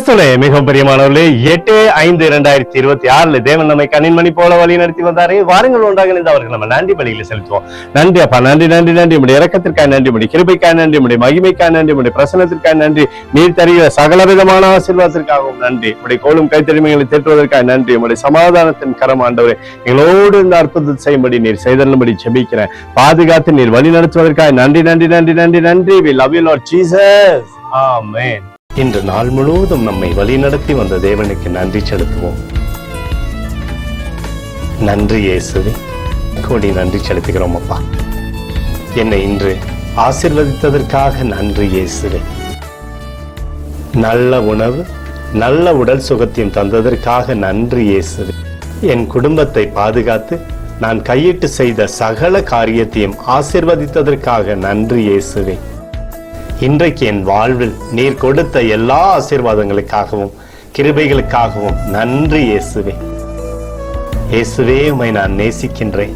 கிறிஸ்துவே மிகவும் பிரியமானவர்களே, 8/5/2026 தேவன் நம்மை கண்ணின் மணி போல வழி நடத்தி வந்தாரே. வாருங்கள் ஒன்றாக இணைந்து அவர்கள் நம்ம நன்றி பலியில செலுத்துவோம். நன்றி அப்பா, நன்றி நன்றி நன்றி. உடைய இரக்கத்திற்காக நன்றி, உடைய கிருபைக்காக நன்றி, உடைய மகிமைக்காக நன்றி, உடைய பிரசனத்திற்காக நன்றி, நீர் தருகிற சகல விதமான ஆசீர்வாதத்திற்காகவும் நன்றி, உடைய கோலும் கைத்தறிமைகளை தேற்றுவதற்காக நன்றி, உடைய சமாதானத்தின் கரம் ஆண்டவரே எங்களோடு இந்த அற்புதத்தை செய்யும்படி நீர் செய்தல்படி ஜெபிக்கிறேன். பாதுகாத்து நீர் வழி நடத்துவதற்காக நன்றி நன்றி நன்றி நன்றி நன்றி. We love you Lord Jesus. Amen. இன்று நாள் முழுவதும் நம்மை வழிநடத்தி வந்த தேவனுக்கு நன்றி செலுத்துவோம். நன்றி இயேசுவே, கோடி நன்றி செலுத்துகிறோம் அப்பா. என்னை இன்று ஆசீர்வதித்ததற்காக நன்றி இயேசுவே. நல்ல உணவு, நல்ல உடல் சுகத்தையும் தந்ததற்காக நன்றி இயேசுவே. என் குடும்பத்தை பாதுகாத்து நான் கையிட்டு செய்த சகல காரியத்தையும் ஆசீர்வதித்ததற்காக நன்றி இயேசுவே. இன்றைக்கு என் வாழ்வில் நீர் கொடுத்த எல்லா ஆசீர்வாதங்களுக்காகவும் கிருபைகளுக்காகவும் நன்றி இயேசுவே. இயேசுவே, உம்மை நான் நேசிக்கின்றேன்.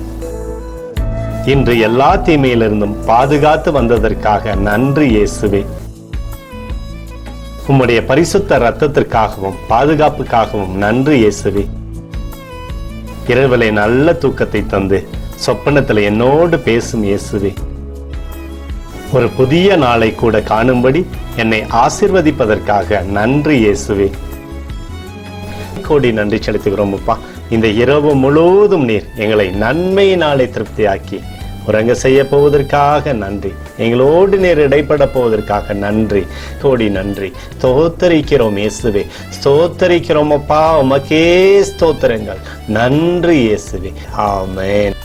இன்று எல்லா தீமையிலிருந்தும் பாதுகாத்து வந்ததற்காக நன்றி இயேசுவே. உம்முடைய பரிசுத்த இரத்தத்திற்காகவும் பாதுகாப்புக்காகவும் நன்றி இயேசுவே. இரவிலே நல்ல தூக்கத்தை தந்து சொப்பனத்தில் என்னோடு பேசும் இயேசுவே. ஒரு புதிய நாளை கூட காணும்படி என்னை ஆசீர்வதிப்பதற்காக நன்றி இயேசுவே. கோடி நன்றி செலுத்துகிறோம் அப்பா. இந்த இரவு முழுவதும் நீர் எங்களை நன்மையினாலே திருப்தியாக்கி உறங்க செய்ய போவதற்காக நன்றி. எங்களோடு நீர் இடைப்பட போவதற்காக நன்றி, கோடி நன்றி. ஸ்தோத்தரிக்கிறோம் இயேசுவே, ஸ்தோத்தரிக்கிறோம் அப்பா. உமக்கே ஸ்தோத்திரங்கள். நன்றி இயேசுவே. ஆமென்.